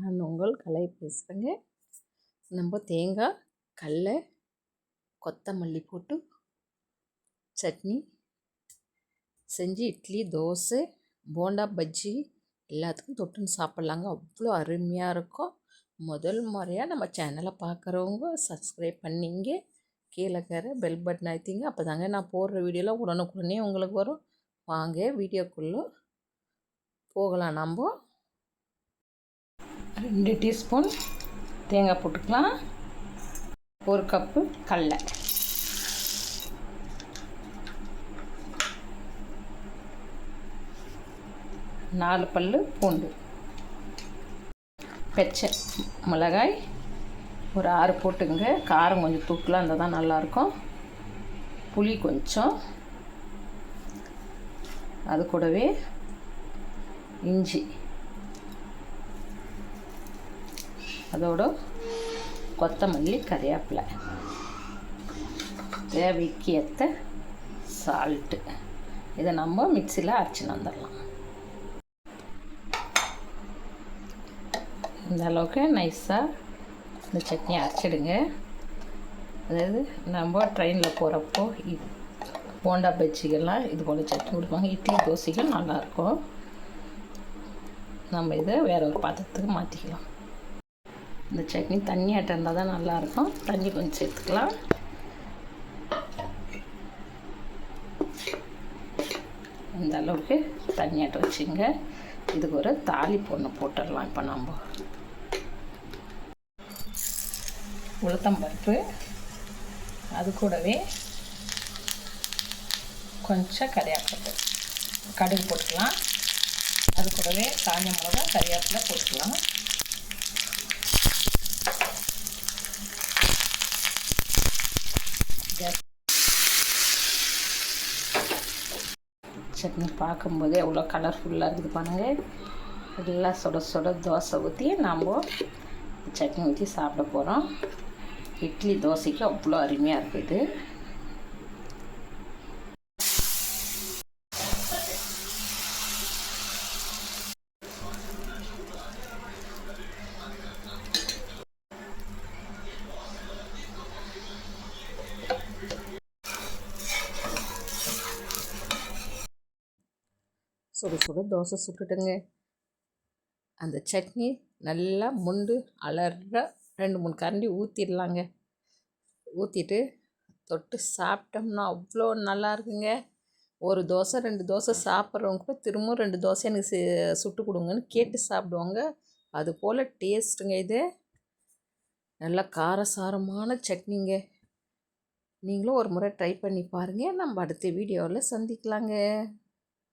நான் உங்கள் கலை பேசுகிறேங்க. நம்ம தேங்காய், கடலை, கொத்தமல்லி போட்டு சட்னி செஞ்சு இட்லி, தோசை, போண்டா, பஜ்ஜி எல்லாத்துக்கும் தொட்டுன்னு சாப்பிட்லாங்க. அவ்வளோ அருமையாக இருக்கும். முதல் முறையாக நம்ம சேனலை பார்க்குறவங்க சப்ஸ்கிரைப் பண்ணிங்க, கீழே இருக்கிற பெல் பட்டன் அழுத்திங்க. அப்போ தாங்க நான் போடுற வீடியோலாம் உடனுக்குடனே உங்களுக்கு வரும். வாங்க வீடியோக்குள்ளே போகலாம். நம்ம 2 டீஸ்பூன் தேங்காய் போட்டுக்கலாம். 1 கப்பு கடலை, 4 பல்லு பூண்டு, பச்சை மிளகாய் ஒரு 6 போட்டுங்க. காரம் கொஞ்சம் தூக்கலாக இருந்தால் தான் நல்லாயிருக்கும். புளி கொஞ்சம், அது கூடவே இஞ்சி, அதோட கொத்தமல்லி, கறிவேப்பிலை, தேவைக்கு ஏற்ற சால்ட்டு. இதை நம்ம மிக்சியில் அரைச்சின்னு வந்துடலாம். இந்த அளவுக்கு நைஸாக இந்த சட்னி அரைச்சிடுங்க. அதாவது நம்ம ட்ரெயினில் போகிறப்போ போண்டா பஜ்ஜிகள்லாம் இது போல் சட்னி கொடுப்பாங்க. இட்லி, தோசைகள் நல்லாயிருக்கும். நம்ம இதை வேறு ஒரு பாத்திரத்துக்கு மாற்றிக்கலாம். இந்த சட்னி தண்ணியாட்டம் இருந்தால் தான் நல்லாயிருக்கும். தண்ணி கொஞ்சம் சேர்த்துக்கலாம். இந்த அளவுக்கு தண்ணியாட்டம் வச்சுங்க. இதுக்கு ஒரு தாளிப்பு ஒன்று போட்டுடலாம். இப்போ நம்ம உளுத்தம்பருப்பு, அது கூடவே கொஞ்சம் கறிவேப்பிலை, கடுகு போட்டுக்கலாம். அது கூடவே காஞ்ச மிளகா, கறிவேப்பிலை போட்டுக்கலாம். சட்னி பார்க்கும்போதே எவ்வளோ கலர்ஃபுல்லாக இருக்குது பாருங்கள். எல்லாம் சுட சுட தோசை ஊற்றி நாம் சட்னி ஊற்றி சாப்பிட போகிறோம். இட்லி, தோசைக்கு அவ்வளோ அருமையாக இருக்குது. சுட சுட தோசை சுட்டுட்டுங்க. அந்த சட்னி நல்லா முண்டு அலற 2-3 கரண்டி ஊற்றிடலாங்க. ஊற்றிட்டு தொட்டு சாப்பிட்டோம்னா அவ்வளோ நல்லா இருக்குங்க. ஒரு தோசை 2 தோசை சாப்பிட்றவங்க கூட திரும்பவும் 2 தோசை எனக்கு சுட்டு கொடுங்கன்னு கேட்டு சாப்பிடுவாங்க. அது போல் டேஸ்ட்டுங்க. இது நல்லா காரசாரமான சட்னிங்க. நீங்களும் ஒரு முறை ட்ரை பண்ணி பாருங்கள். நம்ம அடுத்த வீடியோவில் சந்திக்கலாங்க.